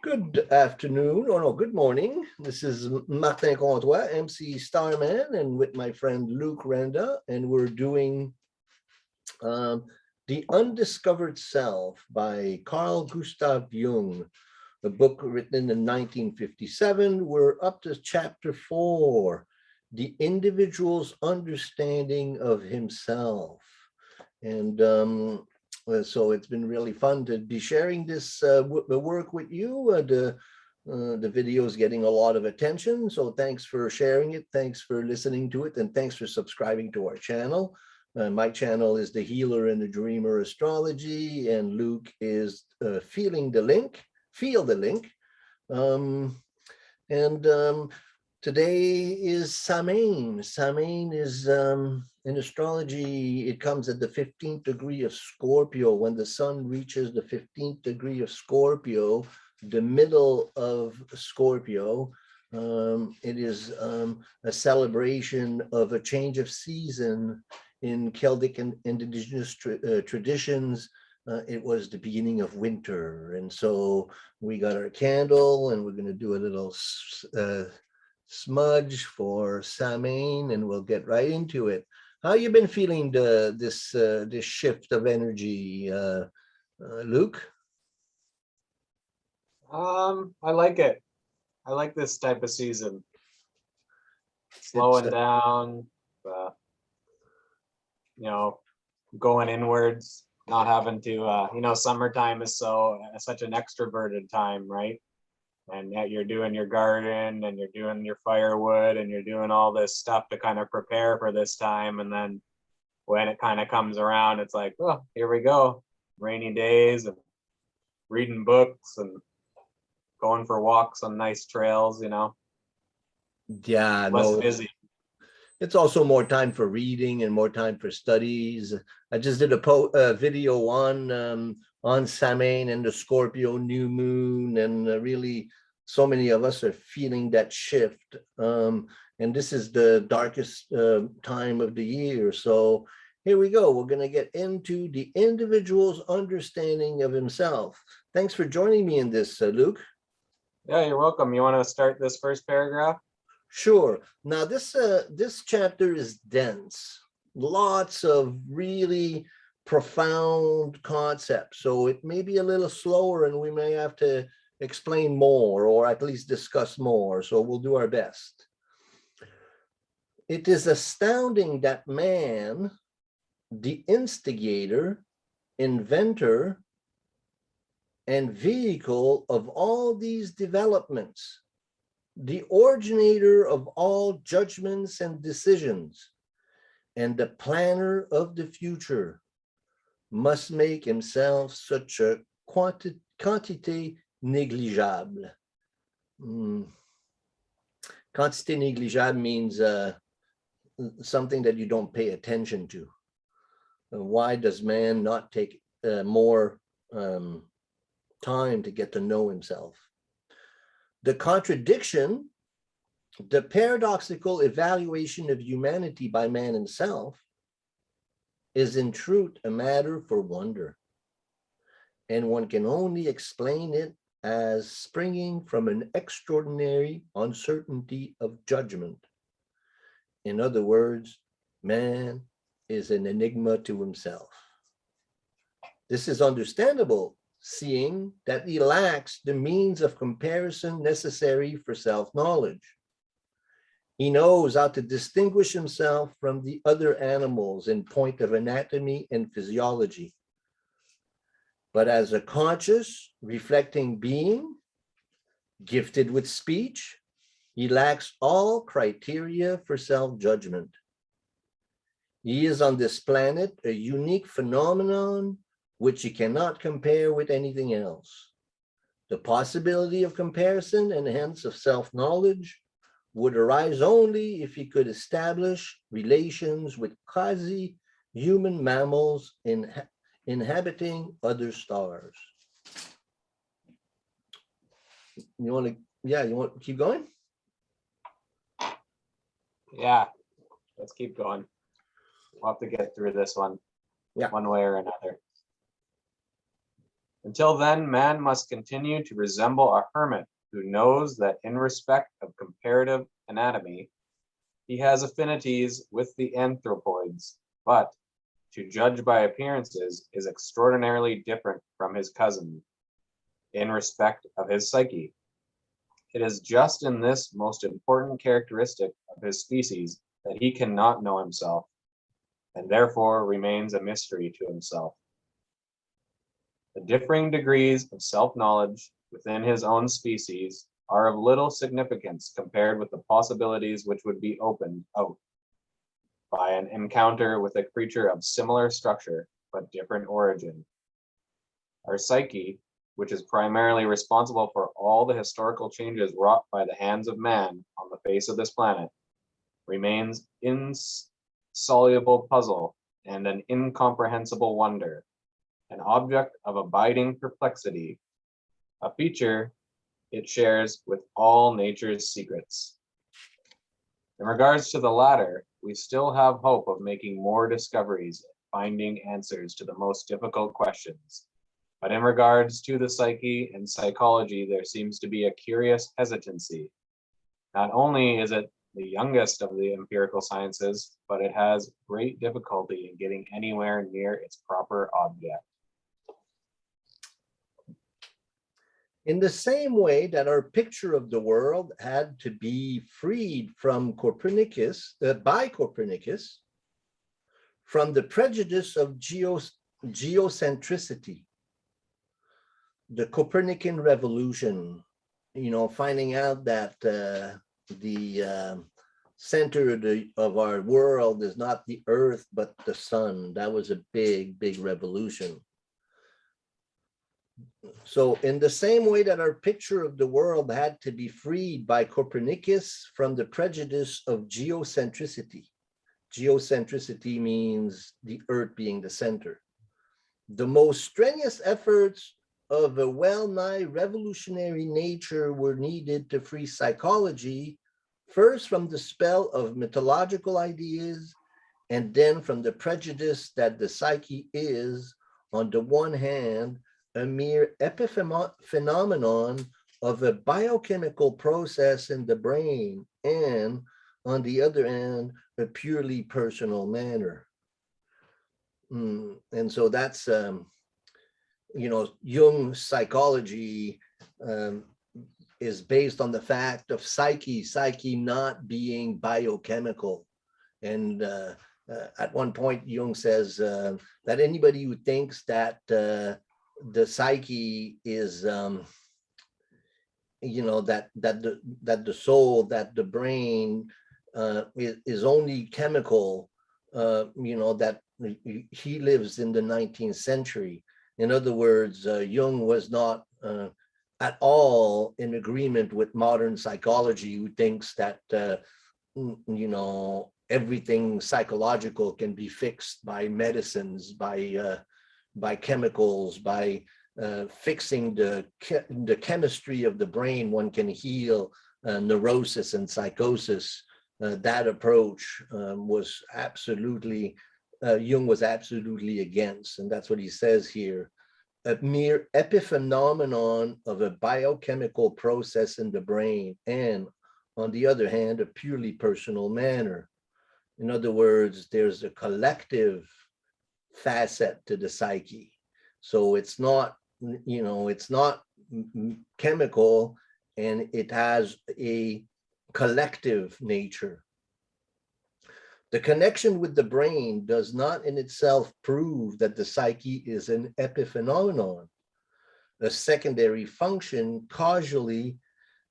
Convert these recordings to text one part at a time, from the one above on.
Good afternoon, or no, good morning. This is Martin Comtois, MC Starman, and with my friend Luke Renda, and we're doing The Undiscovered Self by Carl Gustav Jung, a book written in 1957. We're up to chapter 4, The Individual's Understanding of Himself. And so it's been really fun to be sharing this work with you. The video is getting a lot of attention, so thanks for sharing it, thanks for listening to it, and thanks for subscribing to our channel. My channel is The Healer and the Dreamer Astrology, and Luke is Feel the Link. Today is Samhain. Samhain is, in astrology, it comes at the 15th degree of Scorpio. When the sun reaches the 15th degree of Scorpio, the middle of Scorpio, it is a celebration of a change of season. In Celtic and indigenous traditions, it was the beginning of winter. And so we got our candle and we're going to do a little smudge for Samhain, and we'll get right into it. How you been feeling this shift of energy, Luke? I like it. I like this type of season. Slowing down, going inwards, not having to, summertime is such an extroverted time, right? And yet you're doing your garden and you're doing your firewood and you're doing all this stuff to kind of prepare for this time. And then when it kind of comes around, it's like, oh, here we go. Rainy days and reading books and going for walks on nice trails, Yeah, less busy. It's also more time for reading and more time for studies. I just did a video on Samhain and the Scorpio new moon, and really so many of us are feeling that shift. And this is the darkest time of the year. So here we go. We're going to get into the individual's understanding of himself. Thanks for joining me in this, Luke. Yeah, you're welcome. You want to start this first paragraph? Sure. Now this chapter is dense. Lots of really profound concepts. So it may be a little slower and we may have to explain more or at least discuss more. So we'll do our best. It is astounding that man, the instigator, inventor, and vehicle of all these developments, the originator of all judgments and decisions, and the planner of the future, must make himself such a quantité négligeable. Quantité négligeable means something that you don't pay attention to. Why does man not take more time to get to know himself? The contradiction, the paradoxical evaluation of humanity by man himself, is in truth a matter for wonder, and one can only explain it as springing from an extraordinary uncertainty of judgment. In other words, man is an enigma to himself. This is understandable, seeing that he lacks the means of comparison necessary for self-knowledge. He knows how to distinguish himself from the other animals in point of anatomy and physiology. But as a conscious, reflecting being, gifted with speech, he lacks all criteria for self-judgment. He is on this planet a unique phenomenon which he cannot compare with anything else. The possibility of comparison and hence of self-knowledge would arise only if he could establish relations with quasi-human mammals inhabiting other stars. You want to keep going? Yeah, let's keep going. We'll have to get through this one, one way or another. Until then, man must continue to resemble a hermit who knows that in respect of comparative anatomy, he has affinities with the anthropoids, but, to judge by appearances, is extraordinarily different from his cousin in respect of his psyche. It is just in this most important characteristic of his species that he cannot know himself, and therefore remains a mystery to himself. The differing degrees of self-knowledge within his own species are of little significance compared with the possibilities which would be opened out by an encounter with a creature of similar structure but different origin. Our psyche, which is primarily responsible for all the historical changes wrought by the hands of man on the face of this planet, remains insoluble puzzle and an incomprehensible wonder, an object of abiding perplexity, a feature it shares with all nature's secrets. In regards to the latter, we still have hope of making more discoveries, finding answers to the most difficult questions. But in regards to the psyche and psychology, there seems to be a curious hesitancy. Not only is it the youngest of the empirical sciences, but it has great difficulty in getting anywhere near its proper object. In the same way that our picture of the world had to be freed from by Copernicus, from the prejudice of geocentricity, the Copernican revolution, finding out that the center of our world is not the earth, but the sun. That was a big, big revolution. So in the same way that our picture of the world had to be freed by Copernicus from the prejudice of geocentricity. Geocentricity means the earth being the center. The most strenuous efforts of a well-nigh revolutionary nature were needed to free psychology, first from the spell of mythological ideas, and then from the prejudice that the psyche is, on the one hand, a mere epiphenomenon of a biochemical process in the brain, and on the other hand, a purely personal manner. And so that's, Jung's psychology is based on the fact of psyche not being biochemical. And at one point, Jung says that anybody who thinks that the psyche is, that the soul, that the brain is only chemical, that he lives in the 19th century. In other words, Jung was not at all in agreement with modern psychology, who thinks that, everything psychological can be fixed by medicines, by chemicals, by fixing the chemistry of the brain. One can heal neurosis and psychosis. That approach was absolutely, Jung was absolutely against, and that's what he says here. A mere epiphenomenon of a biochemical process in the brain, and on the other hand, a purely personal manner. In other words, there's a collective facet to the psyche. So it's not, it's not chemical, and it has a collective nature. The connection with the brain does not in itself prove that the psyche is an epiphenomenon, a secondary function causally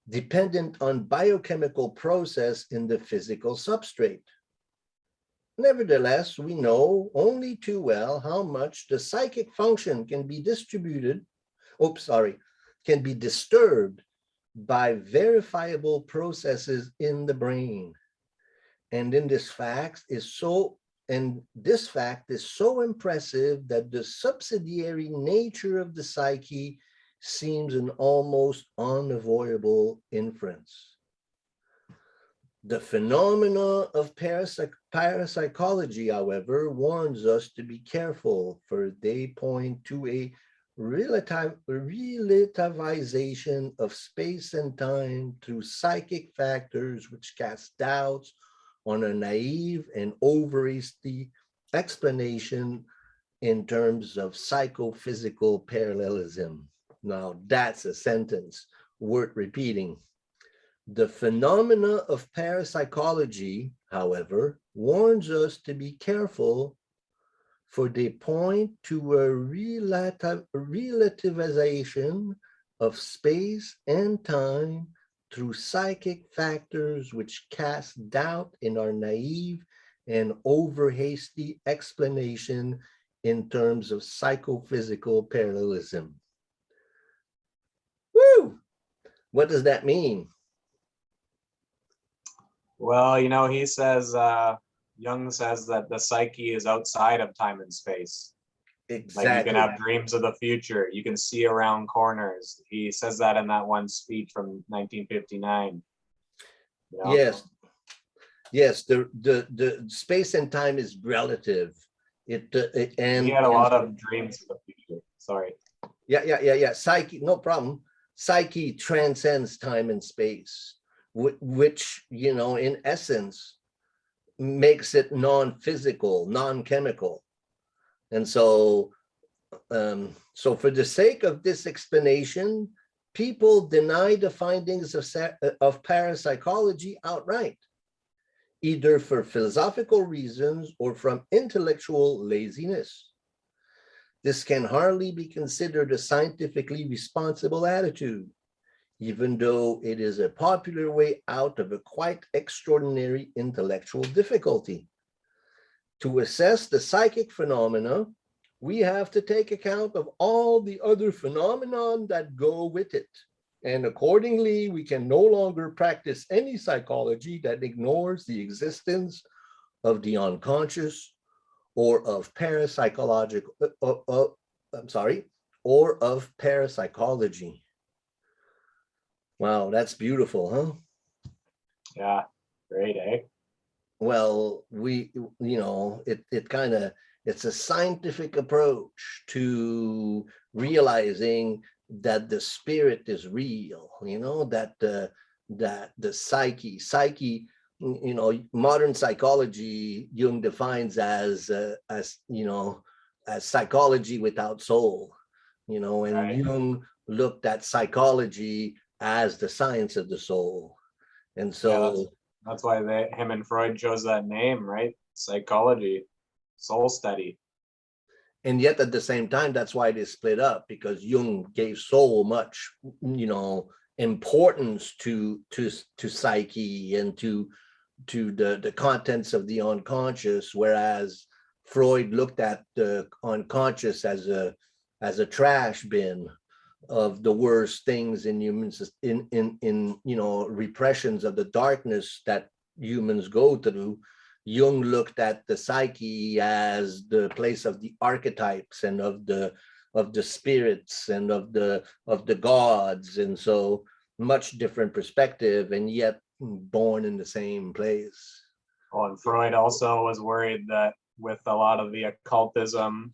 dependent on biochemical process in the physical substrate. Nevertheless, we know only too well how much the psychic function can be disturbed by verifiable processes in the brain. And this fact is so impressive that the subsidiary nature of the psyche seems an almost unavoidable inference. The phenomena of parapsychology, however, warns us to be careful, for they point to a relativization of space and time through psychic factors which cast doubts on a naive and over-hasty explanation in terms of psychophysical parallelism. Now, that's a sentence worth repeating. The phenomena of parapsychology, however, warns us to be careful, for they point to a relativization of space and time through psychic factors which cast doubt in our naive and over-hasty explanation in terms of psychophysical parallelism. Woo! What does that mean? Well, he says, Jung says that the psyche is outside of time and space. Exactly. Like you can have dreams of the future. You can see around corners. He says that in that one speech from 1959. Yes. Yes, the space and time is relative. And he had a lot of dreams of the future. Sorry. Yeah. Psyche, no problem. Psyche transcends time and space, which, in essence, makes it non-physical, non-chemical. And so for the sake of this explanation, people deny the findings of parapsychology outright, either for philosophical reasons or from intellectual laziness. This can hardly be considered a scientifically responsible attitude, even though it is a popular way out of a quite extraordinary intellectual difficulty. To assess the psychic phenomena, we have to take account of all the other phenomena that go with it. And accordingly, we can no longer practice any psychology that ignores the existence of the unconscious or of parapsychological, or of parapsychology. Wow, that's beautiful, huh? Yeah, great, eh? Well, it's a scientific approach to realizing that the spirit is real, that the psyche, modern psychology, Jung defines as psychology without soul, and Right. Jung looked at psychology as the science of the soul. And so that's why him and Freud chose that name, right? Psychology, soul study. And yet at the same time, that's why they split up, because Jung gave so much, importance to psyche and to the contents of the unconscious, whereas Freud looked at the unconscious as a trash bin of the worst things in humans, in repressions of the darkness that humans go through. Jung looked at the psyche as the place of the archetypes and of the spirits and of the gods, and so much different perspective, and yet born in the same place. Oh, and Freud also was worried that with a lot of the occultism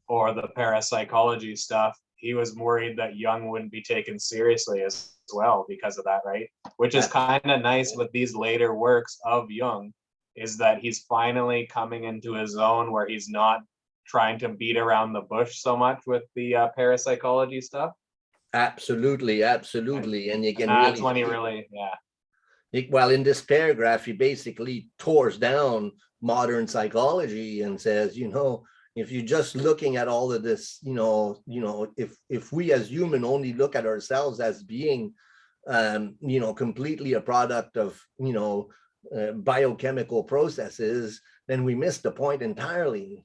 or the parapsychology stuff, he was worried that Jung wouldn't be taken seriously as well because of that, right? Which is kind of nice with these later works of Jung, is that he's finally coming into his own, where he's not trying to beat around the bush so much with the parapsychology stuff. Absolutely. And you can that's when he really, well, in this paragraph, he basically tears down modern psychology and says, if you're just looking at all of this, if we as human only look at ourselves as being, completely a product of, biochemical processes, then we miss the point entirely.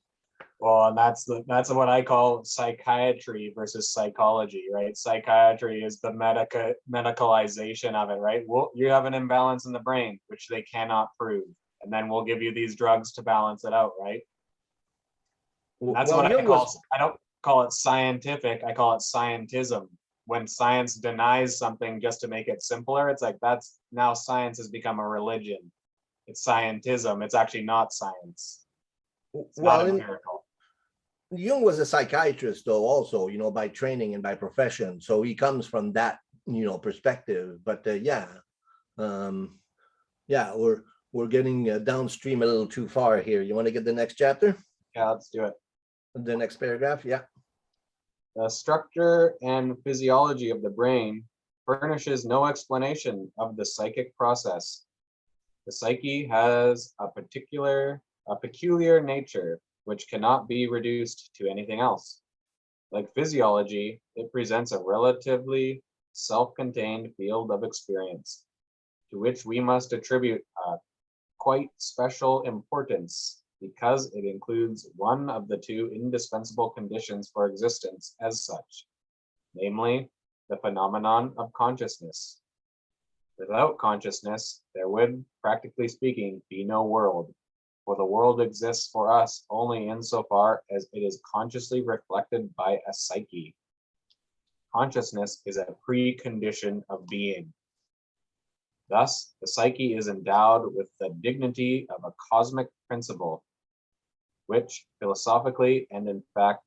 Well, and that's what I call psychiatry versus psychology, right? Psychiatry is the medicalization of it, right? Well, you have an imbalance in the brain, which they cannot prove, and then we'll give you these drugs to balance it out, right? That's what I call. I don't call it scientific. I call it scientism. When science denies something just to make it simpler, it's like that's now science has become a religion. It's scientism. It's actually not science. It's not empirical. Jung was a psychiatrist, though, also, by training and by profession. So he comes from that, perspective. But yeah, we're getting downstream a little too far here. You want to get the next chapter, Yeah, let's do it. the next paragraph? Yeah. The structure and physiology of the brain furnishes no explanation of the psychic process. The psyche has a peculiar nature which cannot be reduced to anything else. Like physiology, it presents a relatively self-contained field of experience, to which we must attribute a quite special importance because it includes one of the two indispensable conditions for existence as such, namely the phenomenon of consciousness. Without consciousness, there would, practically speaking, be no world, for the world exists for us only insofar as it is consciously reflected by a psyche. Consciousness is a precondition of being. Thus, the psyche is endowed with the dignity of a cosmic principle, which philosophically and in fact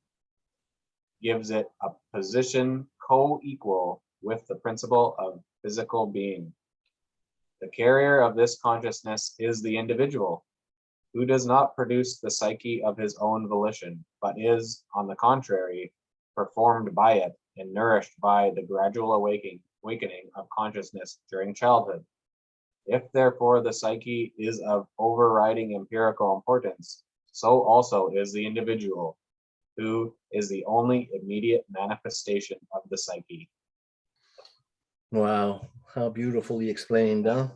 gives it a position co-equal with the principle of physical being. The carrier of this consciousness is the individual, who does not produce the psyche of his own volition, but is, on the contrary, performed by it and nourished by the gradual awakening of consciousness during childhood. If therefore the psyche is of overriding empirical importance, so also is the individual, who is the only immediate manifestation of the psyche. Wow, how beautifully explained, huh?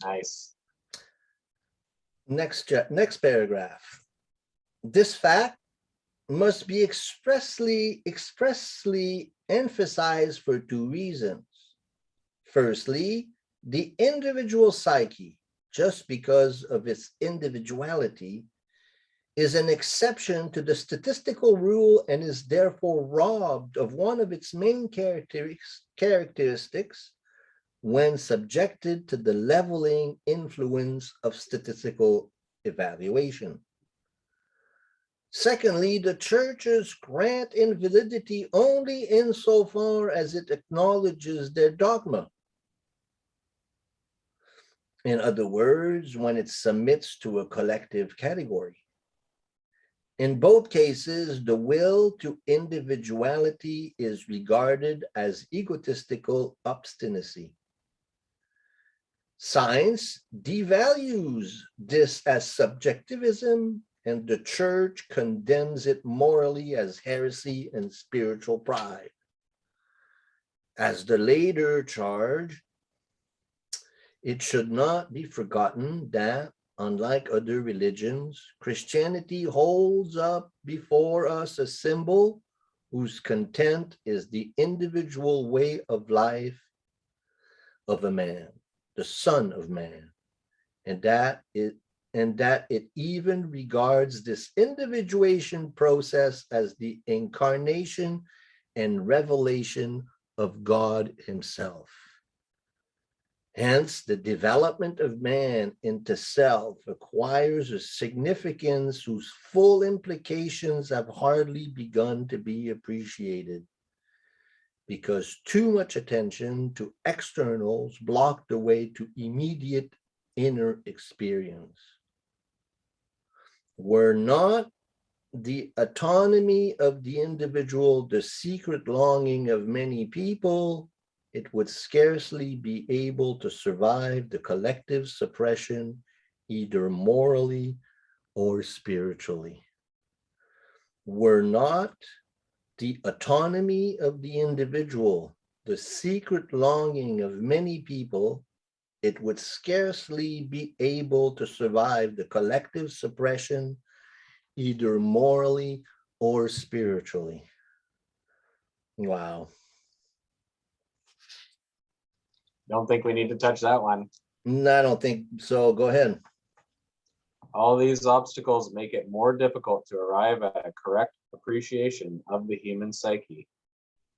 Nice. Next paragraph. This fact must be expressly emphasized for two reasons. Firstly, the individual psyche, just because of its individuality, is an exception to the statistical rule and is therefore robbed of one of its main characteristics when subjected to the leveling influence of statistical evaluation. Secondly, the churches grant invalidity only insofar as it acknowledges their dogma. In other words, when it submits to a collective category. In both cases, the will to individuality is regarded as egotistical obstinacy. Science devalues this as subjectivism, and the church condemns it morally as heresy and spiritual pride. As the later charge, it should not be forgotten that, unlike other religions, Christianity holds up before us a symbol whose content is the individual way of life of a man, the Son of Man, and that it even regards this individuation process as the incarnation and revelation of God himself. Hence, the development of man into self acquires a significance whose full implications have hardly begun to be appreciated, because too much attention to externals block the way to immediate inner experience. Were not the autonomy of the individual the secret longing of many people, it would scarcely be able to survive the collective suppression, either morally or spiritually. Were not the autonomy of the individual the secret longing of many people, it would scarcely be able to survive the collective suppression, either morally or spiritually. Wow. Don't think we need to touch that one. I don't think so. Go ahead. All these obstacles make it more difficult to arrive at a correct appreciation of the human psyche,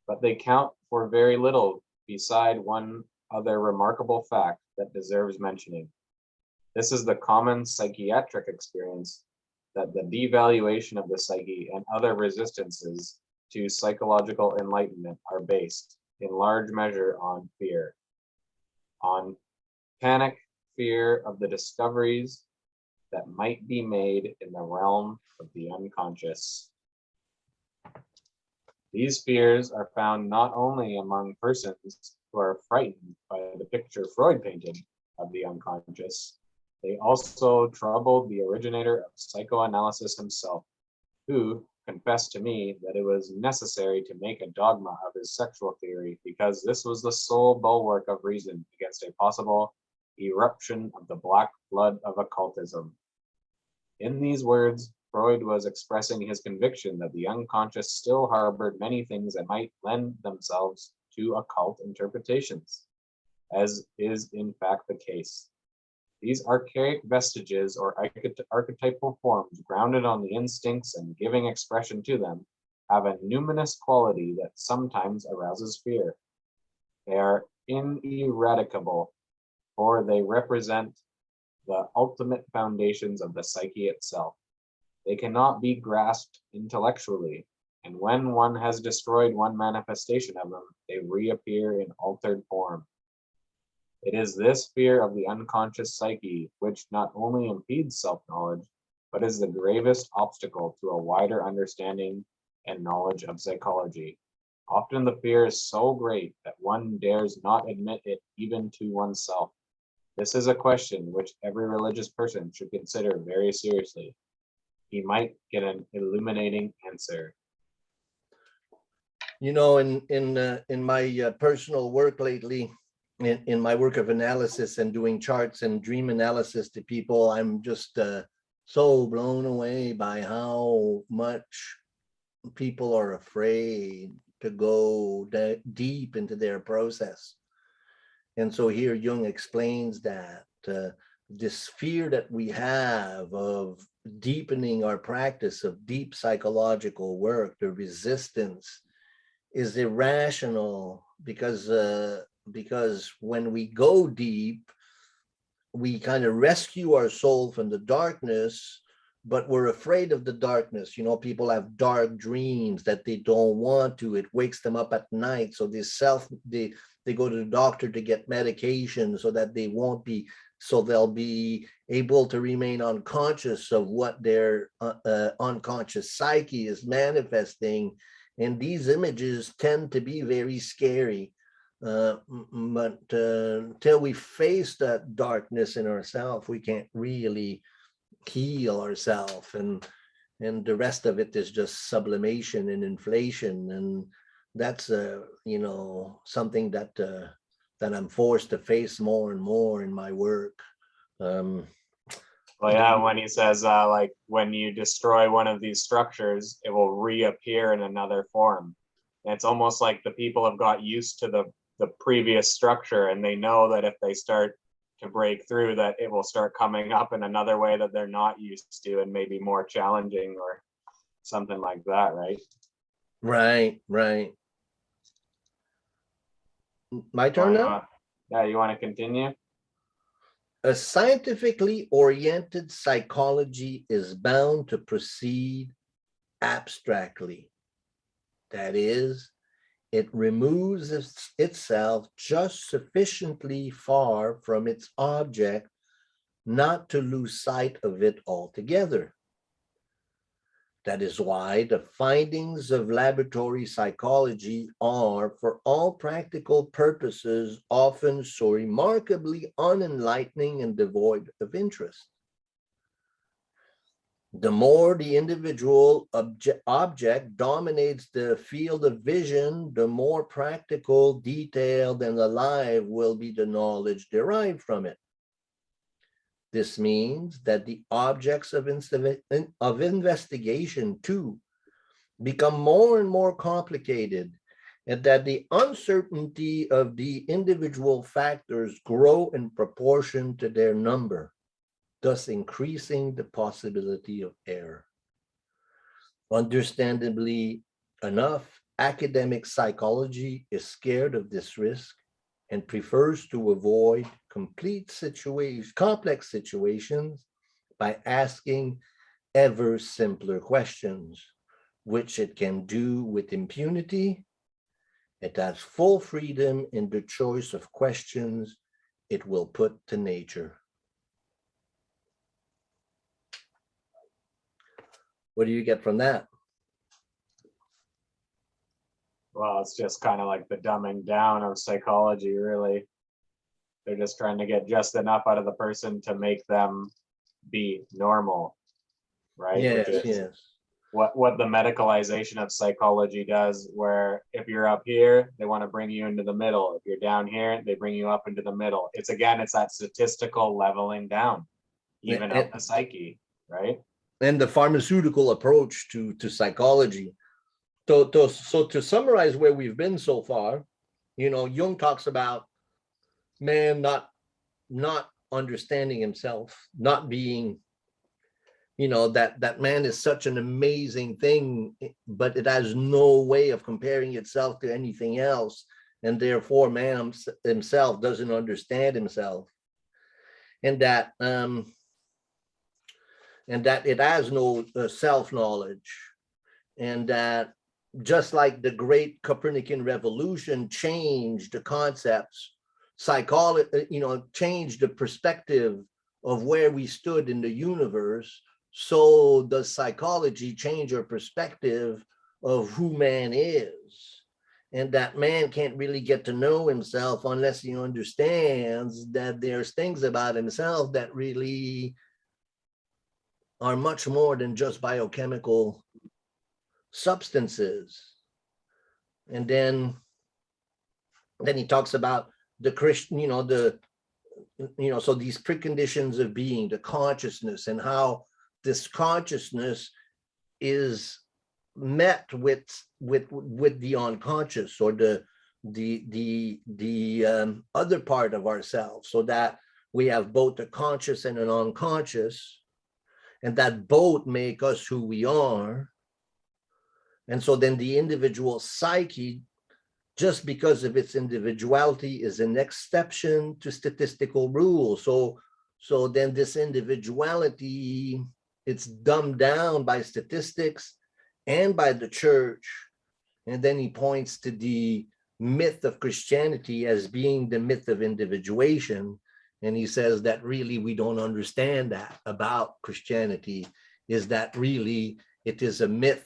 but they count for very little beside one other remarkable fact that deserves mentioning. This is the common psychiatric experience that the devaluation of the psyche and other resistances to psychological enlightenment are based, in large measure, on fear, on panic, fear of the discoveries that might be made in the realm of the unconscious. These fears are found not only among persons who are frightened by the picture Freud painted of the unconscious, they also troubled the originator of psychoanalysis himself, who confessed to me that it was necessary to make a dogma of his sexual theory because this was the sole bulwark of reason against a possible eruption of the black flood of occultism. In these words, Freud was expressing his conviction that the unconscious still harbored many things that might lend themselves to occult interpretations, as is in fact the case. These archaic vestiges or archetypal forms, grounded on the instincts and giving expression to them, have a numinous quality that sometimes arouses fear. They are ineradicable, for they represent the ultimate foundations of the psyche itself. They cannot be grasped intellectually, and when one has destroyed one manifestation of them, they reappear in altered form. It is this fear of the unconscious psyche which not only impedes self-knowledge, but is the gravest obstacle to a wider understanding and knowledge of psychology. Often the fear is so great that one dares not admit it even to oneself. This is a question which every religious person should consider very seriously. He might get an illuminating answer. You know, in my personal work lately, in my work of analysis and doing charts and dream analysis to people, I'm just so blown away by how much people are afraid to go deep into their process. And so here Jung explains that this fear that we have of deepening our practice of deep psychological work, the resistance, is irrational because when we go deep, we kind of rescue our soul from the darkness, but we're afraid of the darkness. You know, people have dark dreams that they don't want to. It wakes them up at night. So they go to the doctor to get medication so that they'll be able to remain unconscious of what their unconscious psyche is manifesting. And these images tend to be very scary. But until we face that darkness in ourselves, we can't really heal ourselves, and the rest of it is just sublimation and inflation, and that's something that I'm forced to face more and more in my work. Well, yeah, when he says like when you destroy one of these structures, it will reappear in another form. And it's almost like the people have got used to the previous structure, and they know that if they start to break through, that it will start coming up in another way that they're not used to and maybe more challenging or something like that, right? Right. My turn now? Yeah, you want to continue? A scientifically oriented psychology is bound to proceed abstractly. That is, it removes itself just sufficiently far from its object not to lose sight of it altogether. That is why the findings of laboratory psychology are, for all practical purposes, often so remarkably unenlightening and devoid of interest. The more the individual object dominates the field of vision, the more practical, detailed, and alive will be the knowledge derived from it. This means that the objects of investigation, too, become more and more complicated, and that the uncertainty of the individual factors grow in proportion to their number, thus increasing the possibility of error. Understandably enough, academic psychology is scared of this risk and prefers to avoid complex situations by asking ever simpler questions, which it can do with impunity. It has full freedom in the choice of questions it will put to nature. What do you get from that? Well, it's just kind of like the dumbing down of psychology, really. They're just trying to get just enough out of the person to make them be normal, right? Yes, Which is yes. what the medicalization of psychology does, where if you're up here, they want to bring you into the middle. If you're down here, they bring you up into the middle. It's that statistical leveling down, even of the psyche, right? And the pharmaceutical approach to psychology. So to summarize where we've been so far, Jung talks about man not understanding himself, not being, that man is such an amazing thing, but it has no way of comparing itself to anything else. And therefore, man himself doesn't understand himself. And that it has no self-knowledge. And that just like the great Copernican revolution changed the concepts, psychology, changed the perspective of where we stood in the universe, so does psychology change our perspective of who man is. And that man can't really get to know himself unless he understands that there's things about himself that really are much more than just biochemical substances. And then he talks about the Christian, so these preconditions of being, the consciousness, and how this consciousness is met with the unconscious, or the other part of ourselves, so that we have both a conscious and an unconscious, and that both make us who we are. And so then the individual psyche, just because of its individuality, is an exception to statistical rules. So then this individuality, it's dumbed down by statistics and by the church. And then he points to the myth of Christianity as being the myth of individuation. And he says that really we don't understand that about Christianity, is that really it is a myth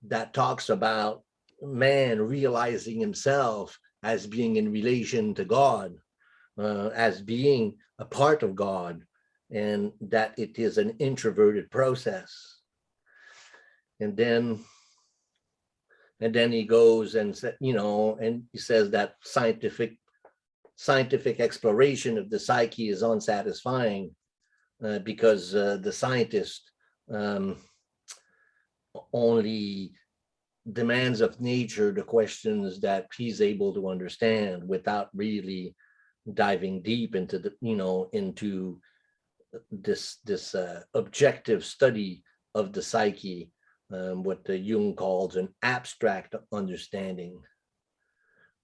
that talks about man realizing himself as being in relation to God, as being a part of God, and that it is an introverted process. And then he goes and and he says that scientific exploration of the psyche is unsatisfying, because the scientist only demands of nature the questions that he's able to understand, without really diving deep into into this objective study of the psyche, what the Jung calls an abstract understanding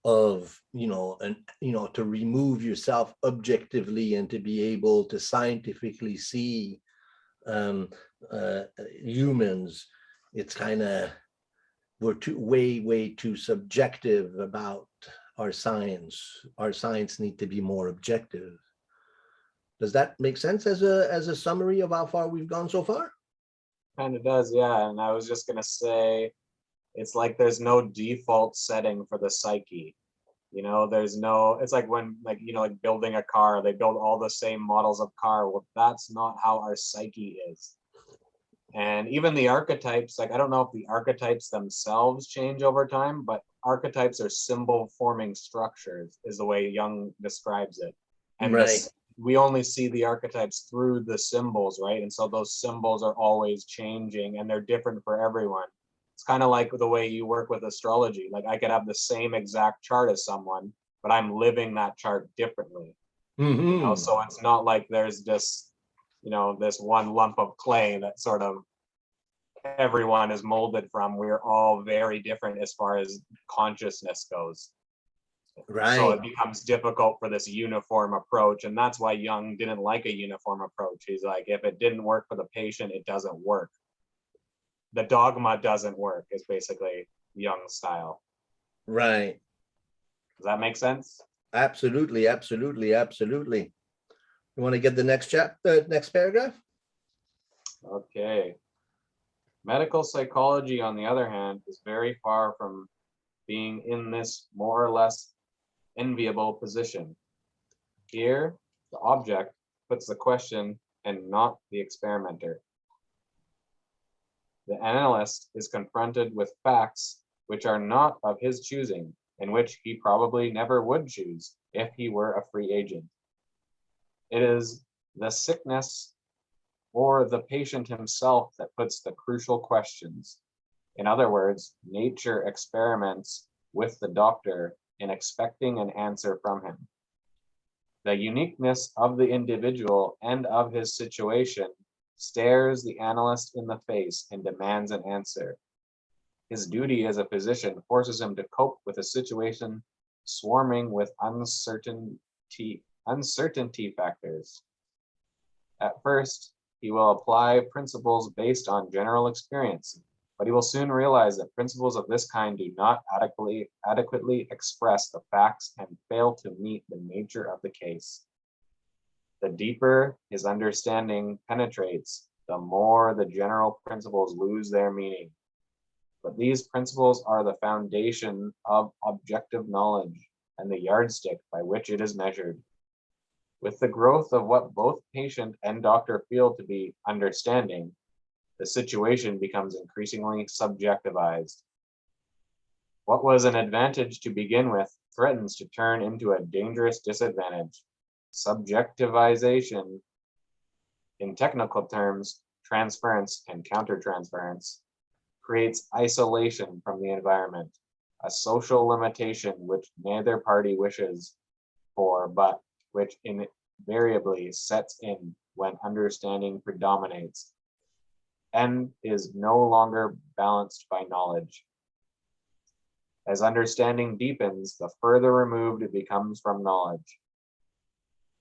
of, to remove yourself objectively and to be able to scientifically see humans. It's kind of, we're way too subjective about our science. Our science need to be more objective. Does that make sense as a summary of how far we've gone so far? Kind of does, yeah. And I was just gonna say, it's like there's no default setting for the psyche. There's no, it's like when, like building a car, they build all the same models of car. Well, that's not how our psyche is. And even the archetypes, like, I don't know if the archetypes themselves change over time, but archetypes are symbol forming structures, is the way Jung describes it. And right. We only see the archetypes through the symbols, right? And so those symbols are always changing, and they're different for everyone. It's kind of like the way you work with astrology. Like, I could have the same exact chart as someone, but I'm living that chart differently. Mm-hmm. So it's not like there's this, this one lump of clay that sort of everyone is molded from. We're all very different as far as consciousness goes. So Right. it becomes difficult for this uniform approach. And that's why Jung didn't like a uniform approach. He's like, if it didn't work for the patient, it doesn't work. The dogma doesn't work, is basically Jung's style. Right. Does that make sense? Absolutely. Absolutely. Absolutely. You want to get the next chapter, next paragraph? Okay. Medical psychology, on the other hand, is very far from being in this more or less enviable position. Here, the object puts the question and not the experimenter. The analyst is confronted with facts which are not of his choosing, and which he probably never would choose if he were a free agent. It is the sickness or the patient himself that puts the crucial questions. In other words, nature experiments with the doctor in expecting an answer from him. The uniqueness of the individual and of his situation stares the analyst in the face and demands an answer. His duty as a physician forces him to cope with a situation swarming with uncertainty factors. At first, he will apply principles based on general experience, but he will soon realize that principles of this kind do not adequately express the facts and fail to meet the nature of the case. The deeper his understanding penetrates, the more the general principles lose their meaning. But these principles are the foundation of objective knowledge and the yardstick by which it is measured. With the growth of what both patient and doctor feel to be understanding, the situation becomes increasingly subjectivized. What was an advantage to begin with threatens to turn into a dangerous disadvantage. Subjectivization, in technical terms, transference and countertransference, creates isolation from the environment, a social limitation which neither party wishes for, but which invariably sets in when understanding predominates and is no longer balanced by knowledge. As understanding deepens, the further removed it becomes from knowledge.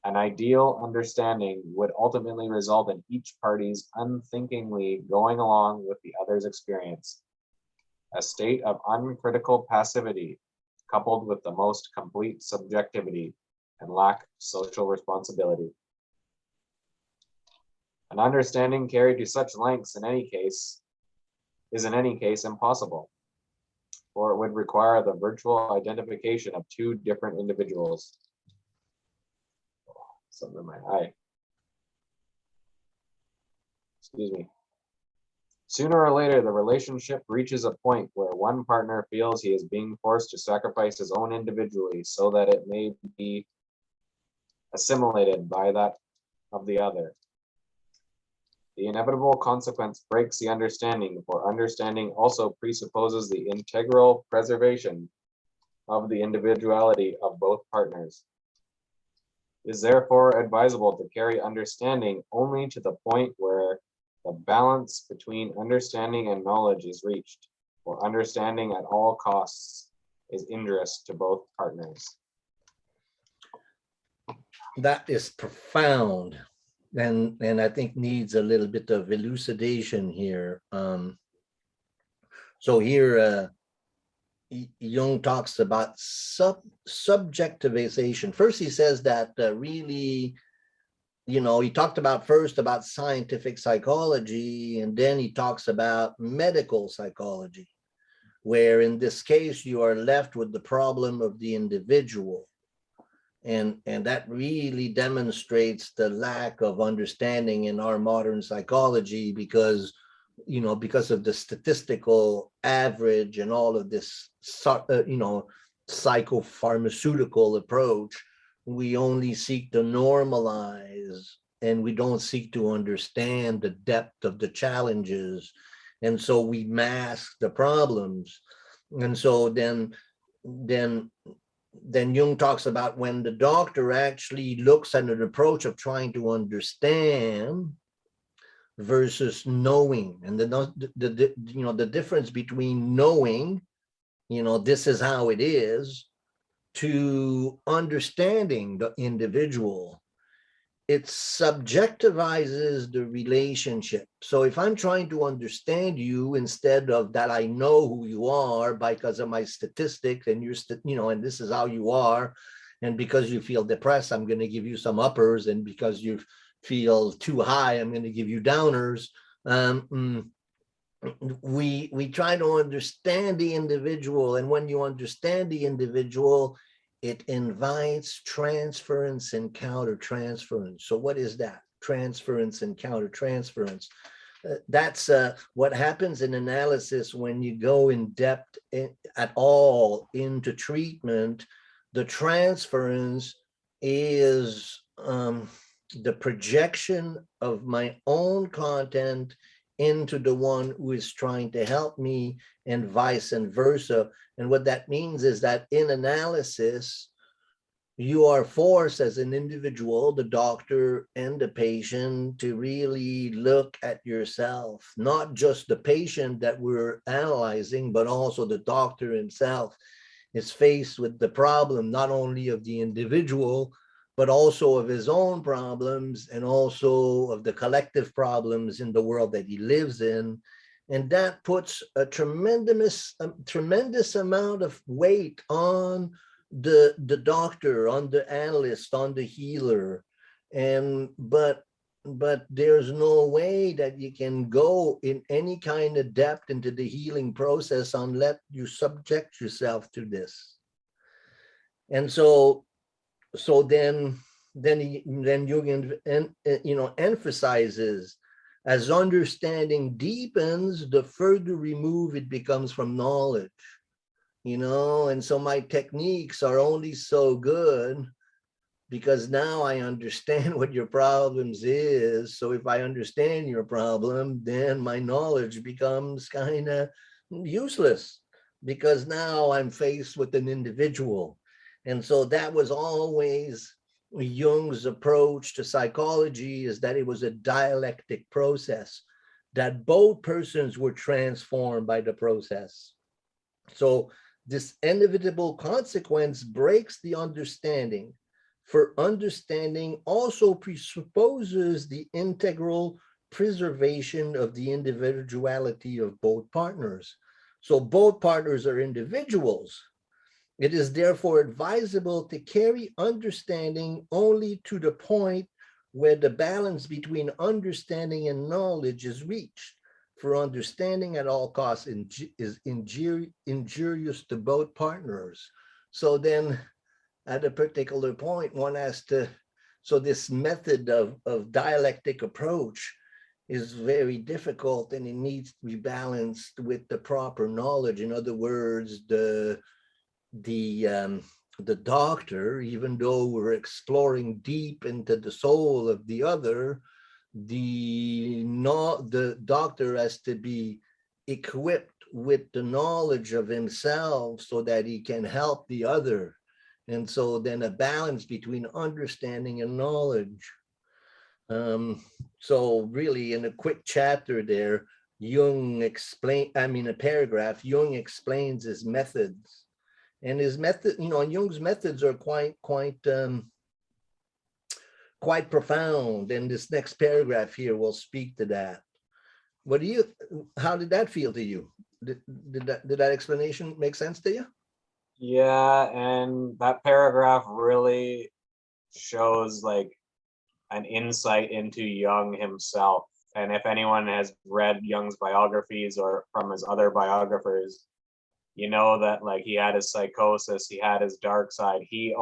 An ideal understanding would ultimately result in each party's unthinkingly going along with the other's experience, a state of uncritical passivity coupled with the most complete subjectivity and lack of social responsibility. An understanding carried to such lengths in any case impossible, for it would require the virtual identification of two different individuals. Something in my eye. Excuse me. Sooner or later, the relationship reaches a point where one partner feels he is being forced to sacrifice his own individually so that it may be assimilated by that of the other. The inevitable consequence breaks the understanding, for understanding also presupposes the integral preservation of the individuality of both partners. It is therefore advisable to carry understanding only to the point where the balance between understanding and knowledge is reached, for understanding at all costs is injurious to both partners. That is profound, and I think needs a little bit of elucidation here. So here, Jung talks about subjectivization. First, he says that really, he talked about first about scientific psychology, and then he talks about medical psychology, where in this case, you are left with the problem of the individual. And that really demonstrates the lack of understanding in our modern psychology because of the statistical average and all of this, psychopharmaceutical approach. We only seek to normalize and we don't seek to understand the depth of the challenges. And so we mask the problems. And so then Jung talks about when the doctor actually looks at an approach of trying to understand versus knowing, and the difference between knowing, this is how it is, to understanding the individual, it subjectivizes the relationship. So if I'm trying to understand you, instead of that I know who you are because of my statistics, and and this is how you are, and because you feel depressed, I'm going to give you some uppers, and because you feel too high, I'm going to give you downers. We try to understand the individual, and when you understand the individual, it invites transference and countertransference. So what is that? Transference and countertransference. That's what happens in analysis when you go in depth at all into treatment. The transference is the projection of my own content into the one who is trying to help me, and vice versa. And what that means is that in analysis, you are forced as an individual, the doctor and the patient, to really look at yourself, not just the patient that we're analyzing, but also the doctor himself is faced with the problem, not only of the individual, but also of his own problems, and also of the collective problems in the world that he lives in. And that puts a tremendous amount of weight on the doctor, on the analyst, on the healer. But there's no way that you can go in any kind of depth into the healing process unless you subject yourself to this. And so then Jung emphasizes, as understanding deepens, the further removed it becomes from knowledge. And so my techniques are only so good because now I understand what your problems is. So if I understand your problem, then my knowledge becomes kind of useless, because now I'm faced with an individual. And so that was always Jung's approach to psychology, is that it was a dialectic process, that both persons were transformed by the process. So this inevitable consequence breaks the understanding. For understanding also presupposes the integral preservation of the individuality of both partners. So both partners are individuals. It is therefore advisable to carry understanding only to the point where the balance between understanding and knowledge is reached. For understanding at all costs is injurious to both partners. So then at a particular point, one has to, so this method of dialectic approach is very difficult, and it needs to be balanced with the proper knowledge. In other words, the doctor, even though we're exploring deep into the soul of the other, the doctor has to be equipped with the knowledge of himself so that he can help the other. And so then a balance between understanding and knowledge. So really, in a quick chapter there, a paragraph, Jung explains his methods. And his method, Jung's methods are quite profound. And this next paragraph here will speak to that. How did that feel to you? Did that explanation make sense to you? Yeah, and that paragraph really shows like an insight into Jung himself. And if anyone has read Jung's biographies or from his other biographers, you know that like he had his psychosis, he had his dark side. He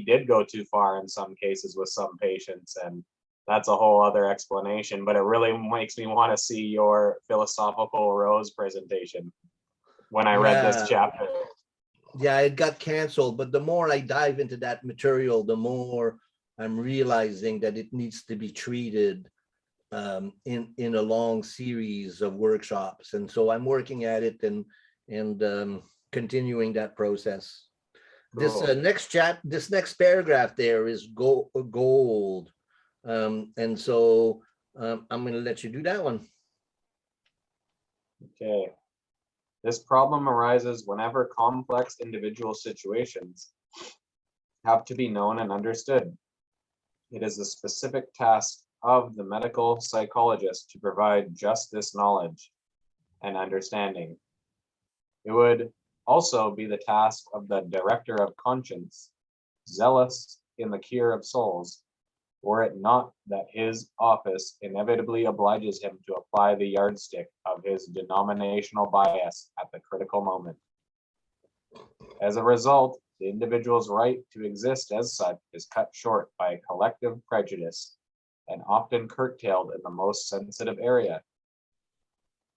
did go too far in some cases with some patients, and that's a whole other explanation. But it really makes me want to see your philosophical rose presentation when I read this chapter. Yeah, it got canceled, but the more I dive into that material, the more I'm realizing that it needs to be treated in a long series of workshops. And so I'm working at it and continuing that process. Cool. This next paragraph there is gold. And so I'm going to let you do that one. Okay. This problem arises whenever complex individual situations have to be known and understood. It is the specific task of the medical psychologist to provide just this knowledge and understanding. It would also be the task of the director of conscience, zealous in the cure of souls, were it not that his office inevitably obliges him to apply the yardstick of his denominational bias at the critical moment. As a result, the individual's right to exist as such is cut short by collective prejudice and often curtailed in the most sensitive area.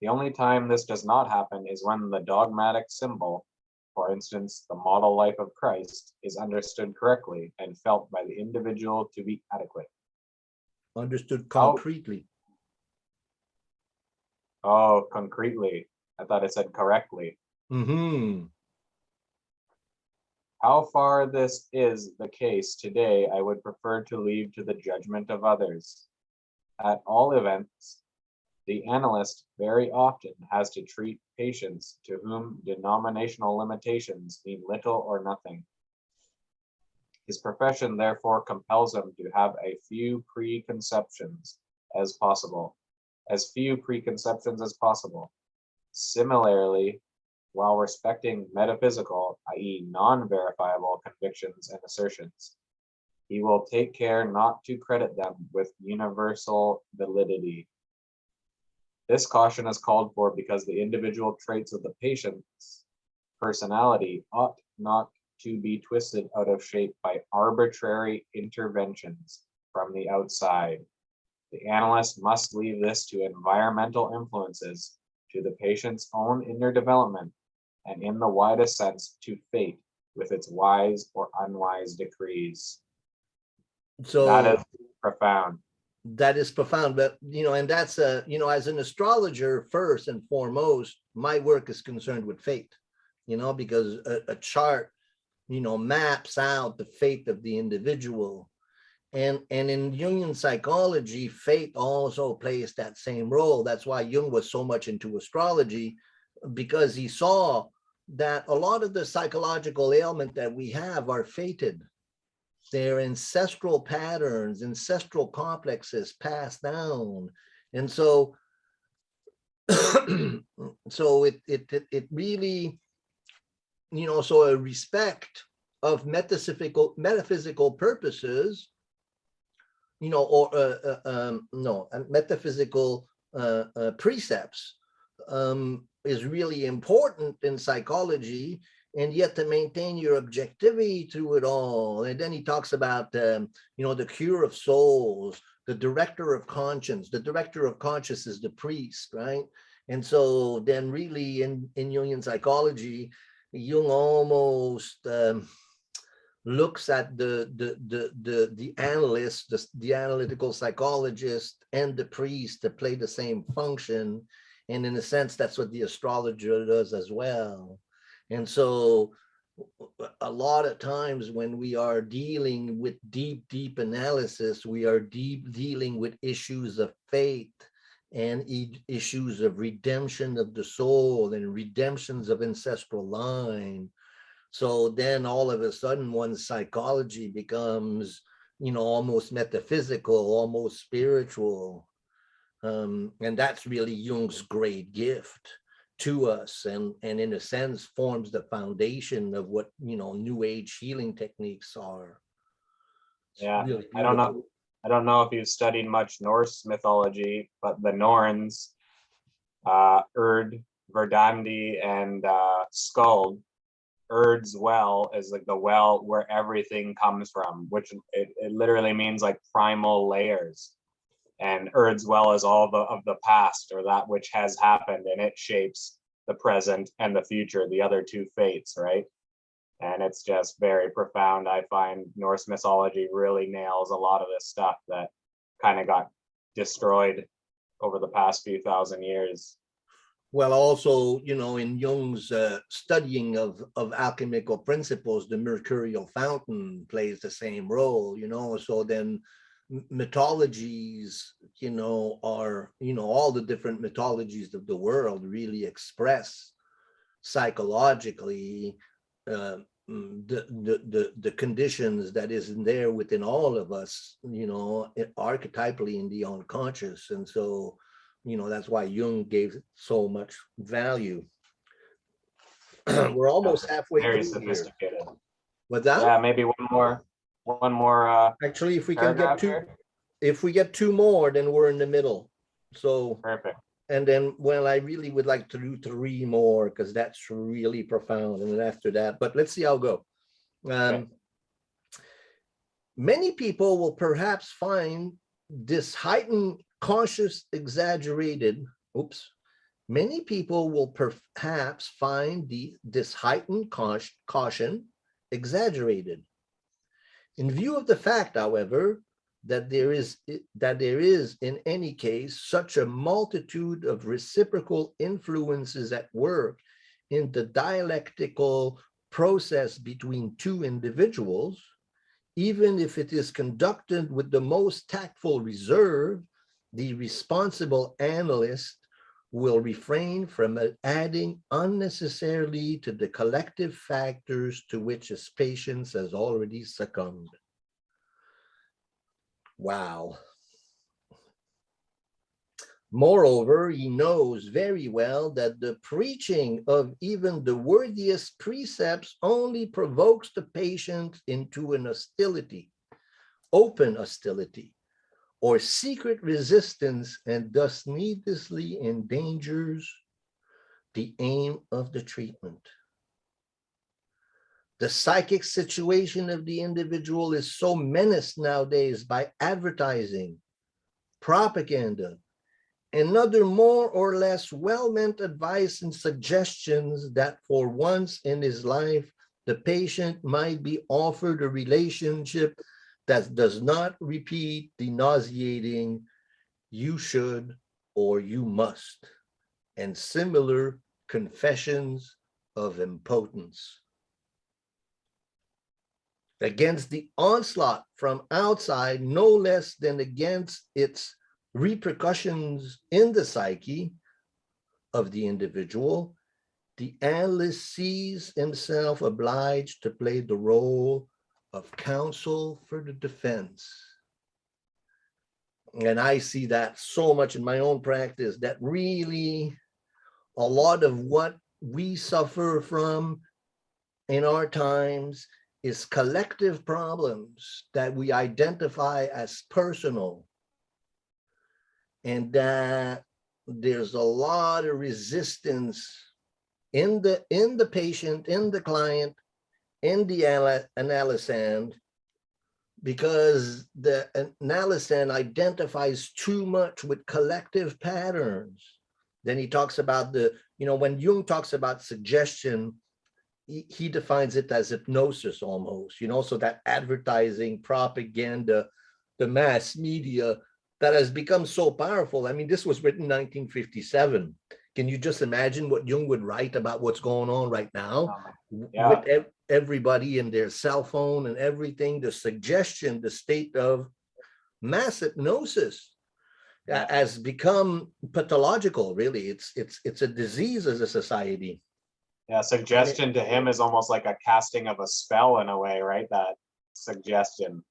The only time this does not happen is when the dogmatic symbol, for instance, the model life of Christ, is understood correctly and felt by the individual to be adequate. Understood concretely. Oh, concretely. I thought it said correctly. Mm-hmm. How far this is the case today, I would prefer to leave to the judgment of others. At all events, the analyst very often has to treat patients to whom denominational limitations mean little or nothing. His profession therefore compels him to have as few preconceptions as possible. Similarly, while respecting metaphysical, i.e. non-verifiable convictions and assertions, he will take care not to credit them with universal validity. This caution is called for because the individual traits of the patient's personality ought not to be twisted out of shape by arbitrary interventions from the outside. The analyst must leave this to environmental influences, to the patient's own inner development, and in the widest sense, to fate with its wise or unwise decrees. So that is profound. That is profound, but and that's as an astrologer, first and foremost, my work is concerned with fate, because a chart, maps out the fate of the individual. And in Jungian psychology, fate also plays that same role. That's why Jung was so much into astrology, because he saw that a lot of the psychological ailment that we have are fated. They're ancestral patterns, ancestral complexes passed down. And so, so it really, so a respect of metaphysical purposes, metaphysical precepts is really important in psychology, and yet to maintain your objectivity through it all. And then he talks about, the cure of souls, the director of conscience. The director of conscience is the priest, right? And so then really in Jungian psychology, Jung almost looks at the analyst, the analytical psychologist, and the priest to play the same function. And in a sense, that's what the astrologer does as well. And so a lot of times when we are dealing with deep analysis, we are dealing with issues of faith and issues of redemption of the soul and redemptions of ancestral line. So then all of a sudden one's psychology becomes, almost metaphysical, almost spiritual. And that's really Jung's great gift to us, and in a sense forms the foundation of what new age healing techniques are. Yeah, really, I don't know if you've studied much Norse mythology, but the Norns, Urd, Verdandi, and Skuld. Urd's well is like the well where everything comes from, which it literally means like primal layers. And Urd's well is all of the past, or that which has happened, and it shapes the present and the future, the other two fates, right? And it's just very profound. I find Norse mythology really nails a lot of this stuff that kind of got destroyed over the past few thousand years. Well, also, in Jung's studying of alchemical principles, the mercurial fountain plays the same role, so then mythologies, are, all the different mythologies of the world really express psychologically the conditions that is in there within all of us, archetypally in the unconscious. And so, that's why Jung gave so much value. We're almost halfway Very through here. sophisticated. What's that? Yeah, maybe one more Actually, if we can get paragraph two, here. if we get two more, then we're in the middle. So, Perfect. and then, well, I really would like to do three more because that's really profound. And then after that, but let's see how it go. Okay. Many people will perhaps find this heightened conscious exaggerated. Many people will perhaps find this heightened caution exaggerated. In view of the fact, however, that there is in any case such a multitude of reciprocal influences at work in the dialectical process between two individuals, even if it is conducted with the most tactful reserve, the responsible analyst will refrain from adding unnecessarily to the collective factors to which his patients has already succumbed. Wow. Moreover, he knows very well that the preaching of even the worthiest precepts only provokes the patient into an hostility, open hostility, or secret resistance, and thus needlessly endangers the aim of the treatment. The psychic situation of the individual is so menaced nowadays by advertising, propaganda, and other more or less well-meant advice and suggestions that for once in his life, the patient might be offered a relationship that does not repeat the nauseating "you should" or "you must," and similar confessions of impotence. Against the onslaught from outside, no less than against its repercussions in the psyche of the individual, the analyst sees himself obliged to play the role of counsel for the defense. And I see that so much in my own practice, that really a lot of what we suffer from in our times is collective problems that we identify as personal. And that there's a lot of resistance in the patient, in the client, in the analysand, because the analysand identifies too much with collective patterns. Then he talks about when Jung talks about suggestion, he defines it as hypnosis almost, so that advertising, propaganda, the mass media that has become so powerful. I mean, this was written in 1957. Can you just imagine what Jung would write about what's going on right now? Yeah. With everybody in their cell phone and everything, the suggestion, the state of mass hypnosis has become pathological, really. It's a disease as a society. Yeah, suggestion to him is almost like a casting of a spell in a way, right? That suggestion.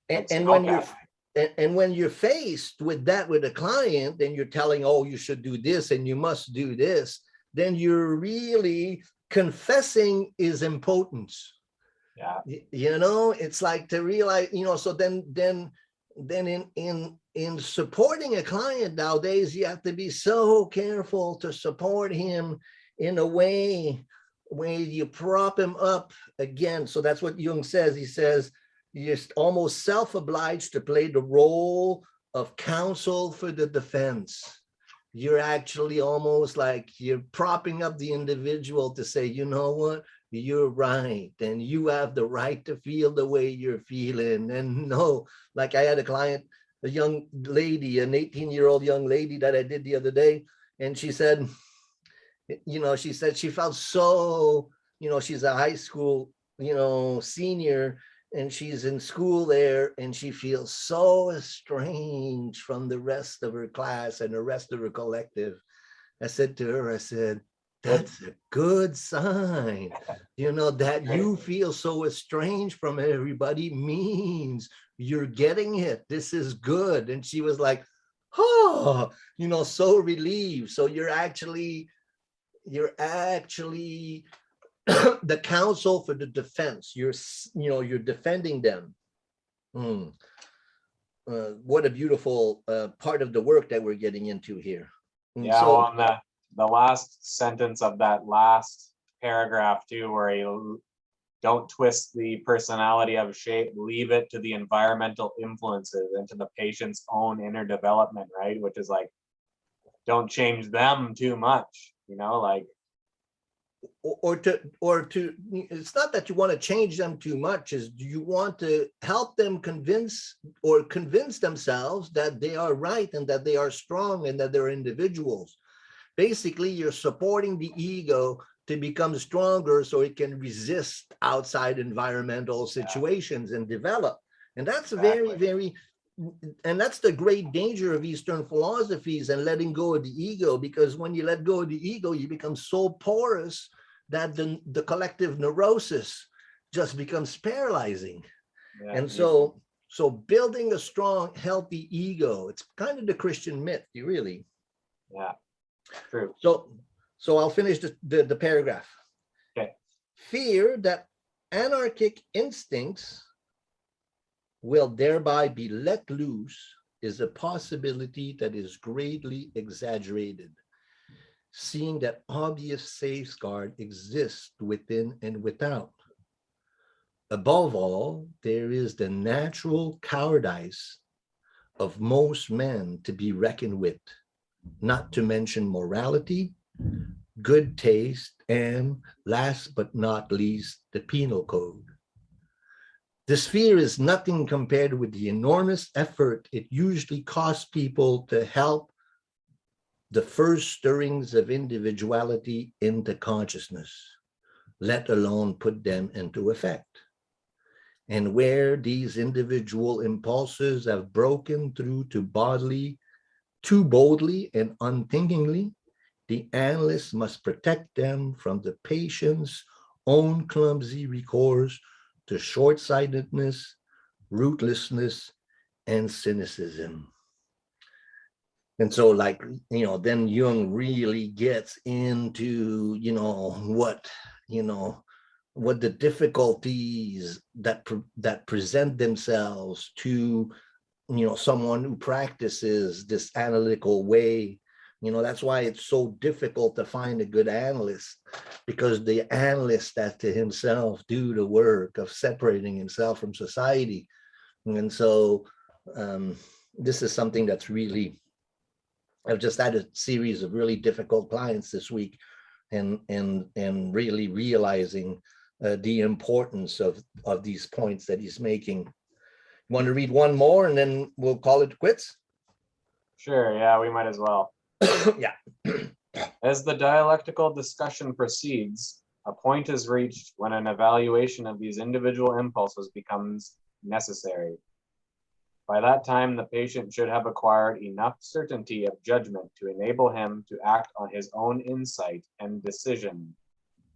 And when you're faced with that with a client, and you're telling, oh, you should do this and you must do this, then you're really confessing his impotence. Yeah. It's like to realize, so then in supporting a client nowadays, you have to be so careful to support him in a way where you prop him up again. So that's what Jung says. He says, you're almost self-obliged to play the role of counsel for the defense. You're actually almost like you're propping up the individual to say, you know what, you're right, and you have the right to feel the way you're feeling. And no, like I had a client, a young lady, an 18-year-old young lady that I did the other day, and she said, she said she felt so, she's a high school, senior, and she's in school there, and she feels so estranged from the rest of her class and the rest of her collective. I said to her, That's a good sign. You know, that you feel so estranged from everybody means you're getting it. This is good. And she was like, oh, you know, so relieved. So you're actually the counsel for the defense. You're defending them. Hmm. What a beautiful part of the work that we're getting into here. Yeah, So, on the last sentence of that last paragraph too, where you don't twist the personality of shape, leave it to the environmental influences and to the patient's own inner development, right? Which is like, don't change them too much, like. or to it's not that you want to change them too much, is you want to help them convince themselves that they are right and that they are strong and that they're individuals. Basically, you're supporting the ego to become stronger so it can resist outside environmental situations and develop. And that's Exactly. and that's the great danger of Eastern philosophies and letting go of the ego, because when you let go of the ego, you become so porous that the collective neurosis just becomes paralyzing. Yeah. And so building a strong, healthy ego, it's kind of the Christian myth, you really. Yeah, true. So I'll finish the paragraph. Okay. Fear that anarchic instincts will thereby be let loose is a possibility that is greatly exaggerated, seeing that obvious safeguard exists within and without. Above all, there is the natural cowardice of most men to be reckoned with, not to mention morality, good taste, and last but not least, the penal code. This fear is nothing compared with the enormous effort it usually costs people to help the first stirrings of individuality into consciousness, let alone put them into effect. And where these individual impulses have broken through too boldly and unthinkingly, the analyst must protect them from the patient's own clumsy recourse to short-sightedness, rootlessness, and cynicism. And so, like, then Jung really gets into, what the difficulties that present themselves to, someone who practices this analytical way. That's why it's so difficult to find a good analyst, because the analyst has to himself do the work of separating himself from society. And so this is something that's really, I've just had a series of really difficult clients this week, and really realizing the importance of these points that he's making. Want to read one more and then we'll call it quits? Sure, yeah, we might as well. Yeah. As the dialectical discussion proceeds, a point is reached when an evaluation of these individual impulses becomes necessary. By that time, the patient should have acquired enough certainty of judgment to enable him to act on his own insight and decision,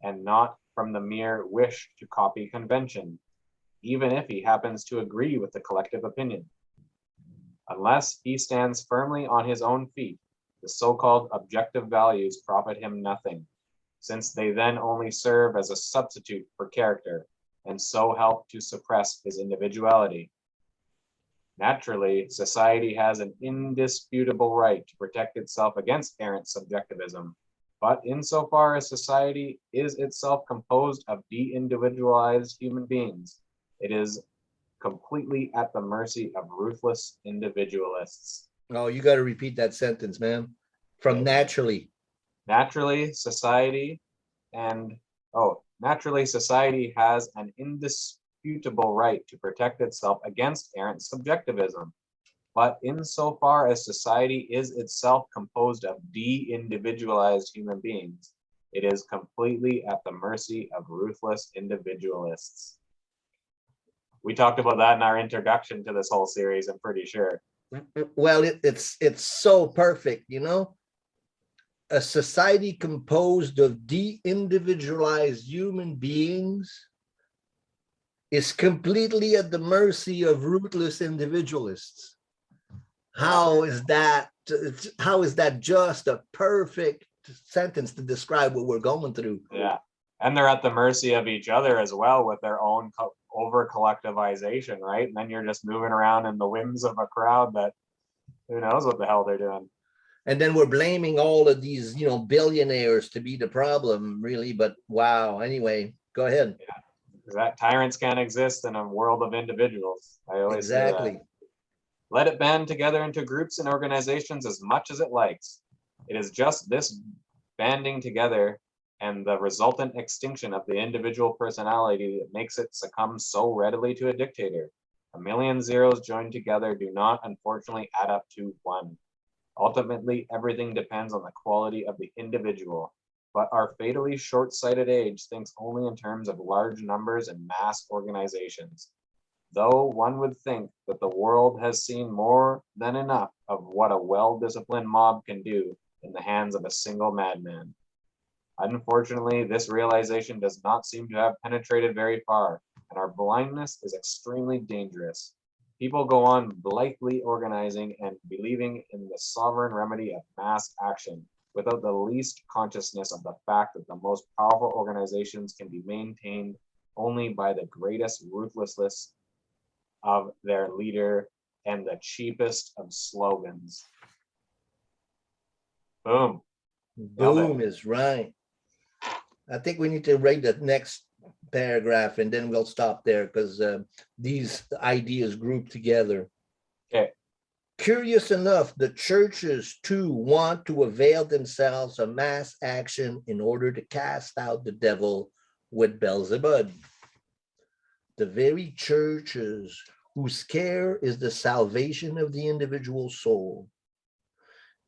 and not from the mere wish to copy convention, even if he happens to agree with the collective opinion. Unless he stands firmly on his own feet, the so-called objective values profit him nothing, since they then only serve as a substitute for character, and so help to suppress his individuality. Naturally, society has an indisputable right to protect itself against errant subjectivism, but insofar as society is itself composed of de-individualized human beings, it is completely at the mercy of ruthless individualists. Oh, you got to repeat that sentence, man. From Okay. naturally, society has an indisputable right to protect itself against errant subjectivism. But insofar as society is itself composed of de-individualized human beings, it is completely at the mercy of ruthless individualists. We talked about that in our introduction to this whole series, I'm pretty sure. Well, it's so perfect, a society composed of de-individualized human beings is completely at the mercy of ruthless individualists. How is that just a perfect sentence to describe what we're going through? Yeah. And they're at the mercy of each other as well with their own over collectivization, right? And then you're just moving around in the whims of a crowd that who knows what the hell they're doing. And then we're blaming all of these, billionaires to be the problem, really. But wow. Anyway, go ahead. Yeah. Because that tyrants can't exist in a world of individuals. I always say Exactly. that. Let it band together into groups and organizations as much as it likes. It is just this banding together and the resultant extinction of the individual personality that makes it succumb so readily to a dictator. A million zeros joined together do not, unfortunately, add up to one. Ultimately, everything depends on the quality of the individual. But our fatally short-sighted age thinks only in terms of large numbers and mass organizations. Though one would think that the world has seen more than enough of what a well-disciplined mob can do in the hands of a single madman. Unfortunately, this realization does not seem to have penetrated very far, and our blindness is extremely dangerous. People go on blithely organizing and believing in the sovereign remedy of mass action, without the least consciousness of the fact that the most powerful organizations can be maintained only by the greatest ruthlessness of their leader and the cheapest of slogans. Boom. Boom is right. I think we need to write the next paragraph and then we'll stop there because these ideas group together. Okay. Curious enough, the churches too want to avail themselves of mass action in order to cast out the devil with Beelzebub. The very churches whose care is the salvation of the individual soul,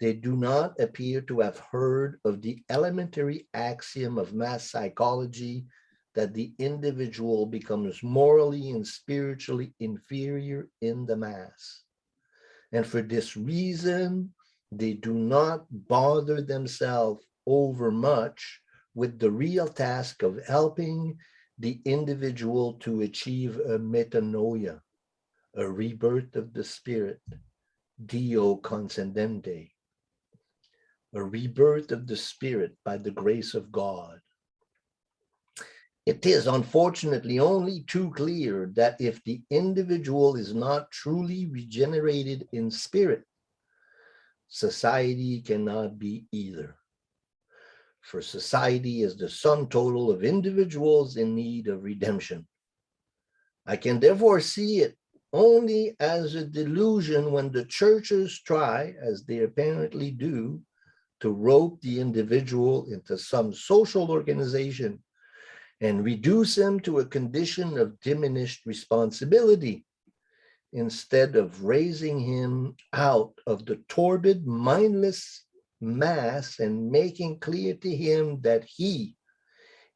they do not appear to have heard of the elementary axiom of mass psychology that the individual becomes morally and spiritually inferior in the mass. And for this reason, they do not bother themselves overmuch with the real task of helping the individual to achieve a metanoia, a rebirth of the spirit, Dio concedente, a rebirth of the spirit by the grace of God. It is unfortunately only too clear that if the individual is not truly regenerated in spirit, society cannot be either. For society is the sum total of individuals in need of redemption. I can therefore see it only as a delusion when the churches try, as they apparently do, to rope the individual into some social organization and reduce him to a condition of diminished responsibility, instead of raising him out of the torpid, mindless mass and making clear to him that he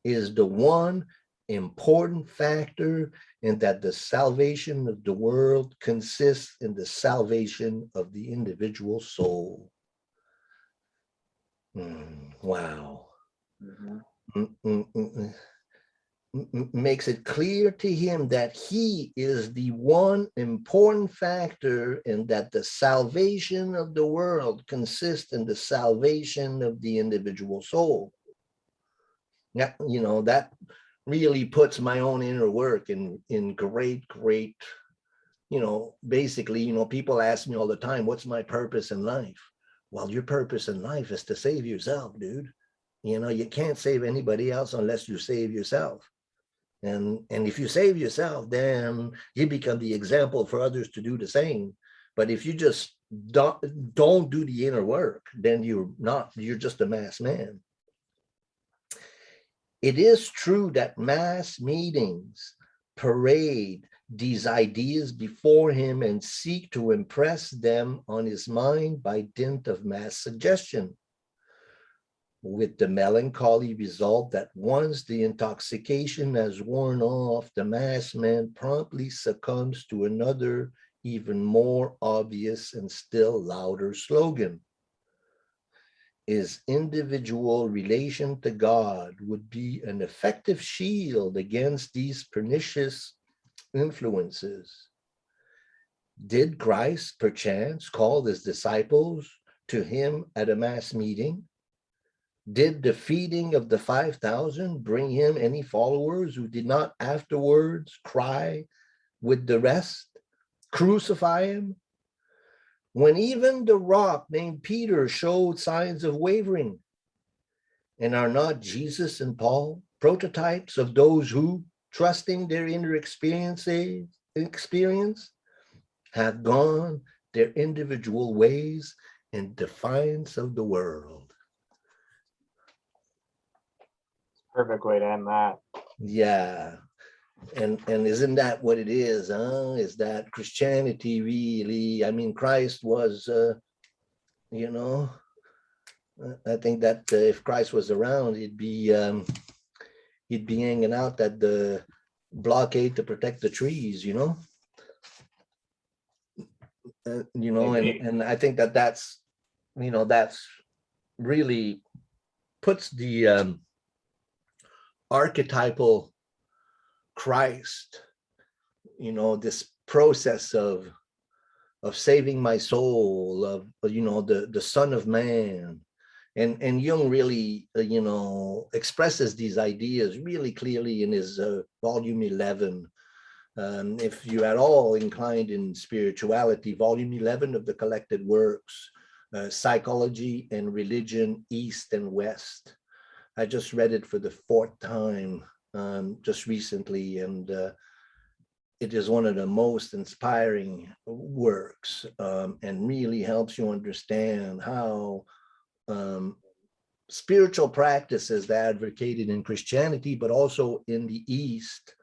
is the one important factor and that the salvation of the world consists in the salvation of the individual soul. Wow. Makes it clear to him that he is the one important factor and that the salvation of the world consists in the salvation of the individual soul. Yeah, that really puts my own inner work in great, basically, people ask me all the time, what's my purpose in life? Well, your purpose in life is to save yourself, dude. You can't save anybody else unless you save yourself. And if you save yourself, then you become the example for others to do the same. But if you just don't do the inner work, then you're just a mass man. It is true that mass meetings parade these ideas before him and seek to impress them on his mind by dint of mass suggestion, with the melancholy result that once the intoxication has worn off, the mass man promptly succumbs to another, even more obvious and still louder slogan. his individual relation to God would be an effective shield against these pernicious influences. Did Christ perchance call his disciples to him at a mass meeting? Did the feeding of the 5,000 bring him any followers who did not afterwards cry with the rest, crucify him? When even the rock named Peter showed signs of wavering, and are not Jesus and Paul prototypes of those who, trusting their inner experience, have gone their individual ways in defiance of the world? Perfect way to end that. Yeah. And isn't that what it is, huh? Is that Christianity really, I mean, Christ was, you know, I think that if Christ was around, he'd be hanging out at the blockade to protect the trees, you know. And I think that that's, that's really puts the archetypal Christ, this process of saving my soul, of the Son of Man, and Jung really expresses these ideas really clearly in his volume 11. If you're at all inclined in spirituality, volume 11 of the collected works, Psychology and Religion, East and West. I just read it for the 4th time just recently, and it is one of the most inspiring works, and really helps you understand how spiritual practices that are advocated in Christianity, but also in the East,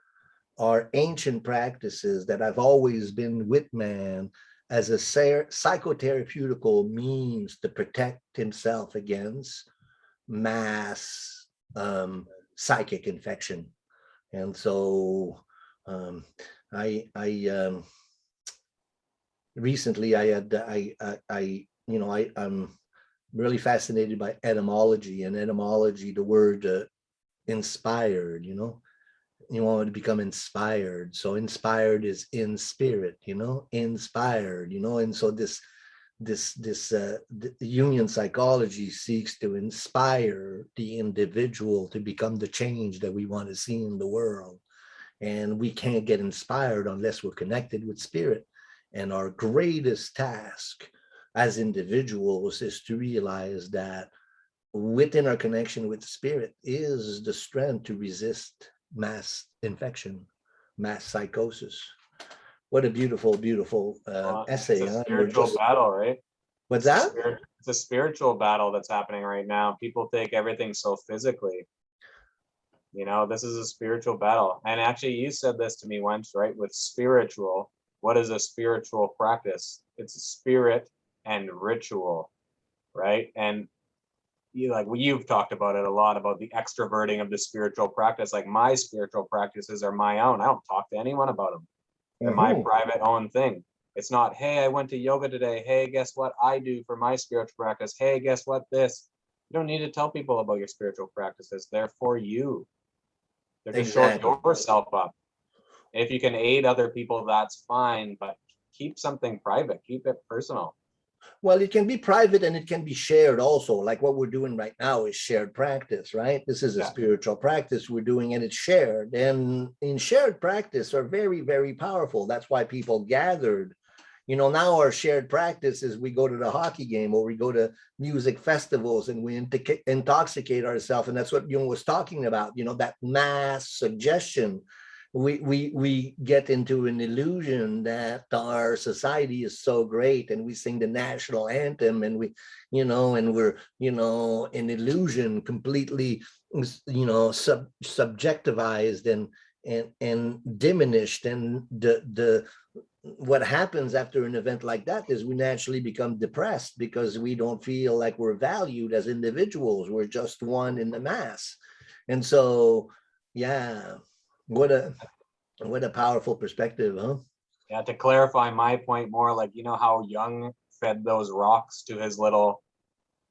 are ancient practices that have always been with man as a psychotherapeutical means to protect himself against mass psychic infection. And so I recently I'm really fascinated by etymology, and etymology, the word inspired, you want to become inspired. So inspired is in spirit, inspired, and so this Jungian psychology seeks to inspire the individual to become the change that we want to see in the world. And we can't get inspired unless we're connected with spirit. And our greatest task as individuals is to realize that within our connection with spirit is the strength to resist mass infection, mass psychosis. What a beautiful, beautiful essay. It's a spiritual battle, right? What's that? It's a spiritual battle that's happening right now. People take everything so physically. This is a spiritual battle. And actually, you said this to me once, right? With spiritual, what is a spiritual practice? It's a spirit and ritual, right? And you've talked about it a lot, about the extroverting of the spiritual practice. Like, my spiritual practices are my own. I don't talk to anyone about them. They're my private own thing. It's not, hey, I went to yoga today. Hey, guess what I do for my spiritual practice? Hey, guess what this? You don't need to tell people about your spiritual practices. They're for you. They're to show yourself up. If you can aid other people, that's fine, but keep something private. Keep it personal. Well, it can be private and it can be shared also. Like what we're doing right now is shared practice, right? This is a spiritual practice we're doing, and it's shared. And in shared practice are very, very powerful. That's why people gathered. Now our shared practice is we go to the hockey game, or we go to music festivals, and we intoxicate ourselves. And that's what Jung was talking about, that mass suggestion. We get into an illusion that our society is so great, and we sing the national anthem, and we, and we're, in illusion, completely, subjectivized and diminished. And what happens after an event like that is we naturally become depressed, because we don't feel like we're valued as individuals. We're just one in the mass. And so, yeah. What a powerful perspective, huh? Yeah, to clarify my point more, like, how Jung fed those rocks to his little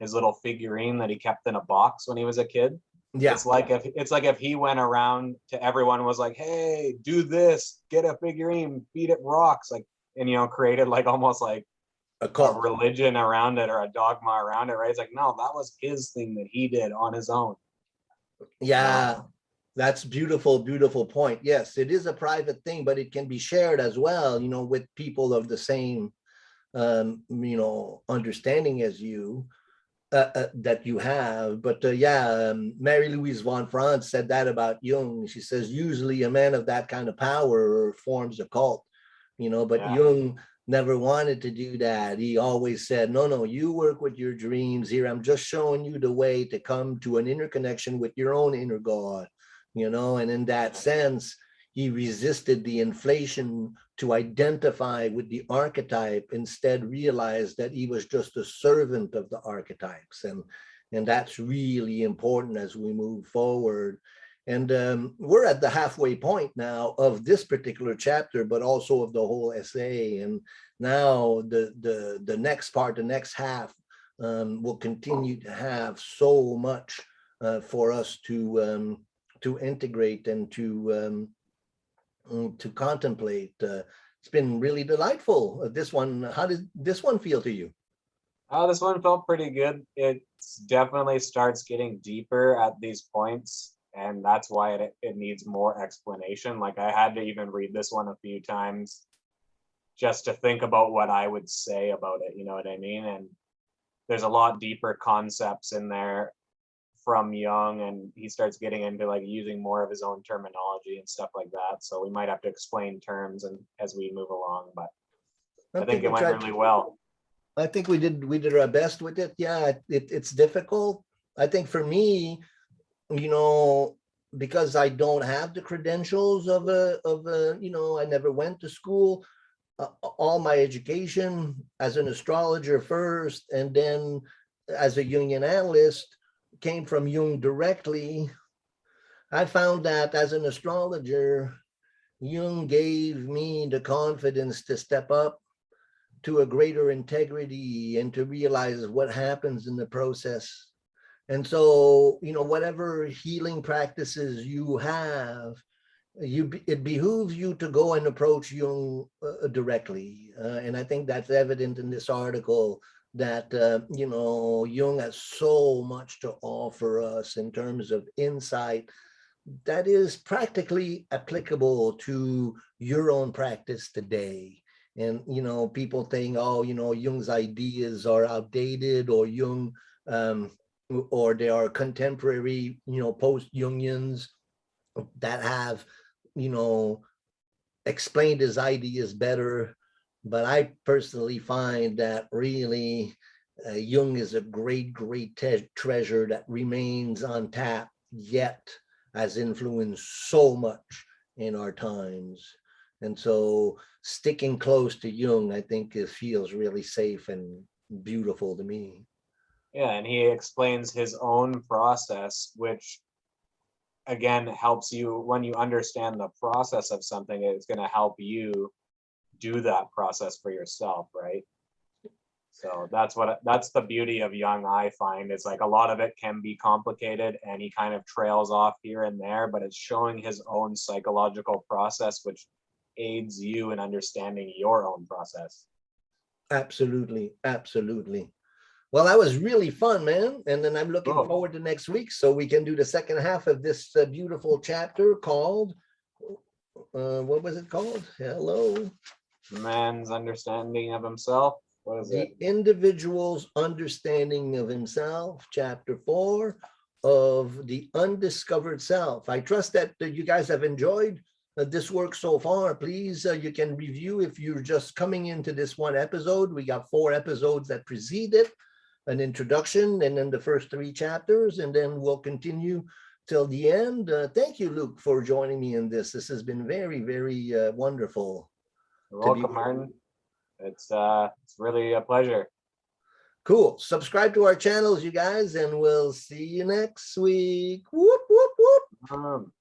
his little figurine that he kept in a box when he was a kid. Yeah. It's like if he went around to everyone, was like, hey, do this, get a figurine, beat it rocks, like, and created like almost like A a cult. religion around it or a dogma around it, right? It's like, no, that was his thing that he did on his own. Yeah. That's beautiful, beautiful point. Yes, it is a private thing, but it can be shared as well, with people of the same, understanding as you, that you have. But Mary Louise von Franz said that about Jung. She says, usually a man of that kind of power forms a cult, but Yeah. Jung never wanted to do that. He always said, no, you work with your dreams here. I'm just showing you the way to come to an interconnection with your own inner God. And in that sense, he resisted the inflation to identify with the archetype, instead realized that he was just a servant of the archetypes. And that's really important as we move forward. And we're at the halfway point now of this particular chapter, but also of the whole essay. And now the next part, the next half, will continue to have so much for us to integrate and to contemplate. It's been really delightful. This one, how did this one feel to you? Oh, this one felt pretty good. It definitely starts getting deeper at these points, and that's why it needs more explanation. Like, I had to even read this one a few times just to think about what I would say about it, you know what I mean? And there's a lot deeper concepts in there from Jung, and he starts getting into like using more of his own terminology and stuff like that. So we might have to explain terms and as we move along, but I think it went really well. I think we did our best with it. Yeah, it's difficult. I think for me, because I don't have the credentials of a, I never went to school. All my education as an astrologer first, and then as a Jungian analyst, came from Jung directly. I found that as an astrologer, Jung gave me the confidence to step up to a greater integrity and to realize what happens in the process. And so, whatever healing practices you have, it behooves you to go and approach Jung directly. And I think that's evident in this article, that, Jung has so much to offer us in terms of insight that is practically applicable to your own practice today. And, people think, oh, Jung's ideas are outdated, or Jung, or they are contemporary, post-Jungians that have, explained his ideas better. But I personally find that really Jung is a great, great treasure that remains untapped, yet has influenced so much in our times. And so sticking close to Jung, I think it feels really safe and beautiful to me. Yeah, and he explains his own process, which again helps you when you understand the process of something. It's going to help you do that process for yourself, right? So that's the beauty of Jung, I find. It's like a lot of it can be complicated and he kind of trails off here and there, but it's showing his own psychological process, which aids you in understanding your own process. Absolutely, absolutely. Well, that was really fun, man. And then I'm looking Cool. forward to next week so we can do the second half of this beautiful chapter called, what was it called? Hello. Man's understanding of himself. What is The it? individual's understanding of himself, chapter 4 of the Undiscovered Self. I trust that you guys have enjoyed this work so far. Please, you can review if you're just coming into this one episode. We got 4 episodes that precede it, an introduction, and then the first 3 chapters, and then we'll continue till the end. Thank you, Luke, for joining me in this. This has been very, very wonderful. You're welcome, Martin. It's really a pleasure. Cool. Subscribe to our channels, you guys, and we'll see you next week. Whoop, whoop, whoop.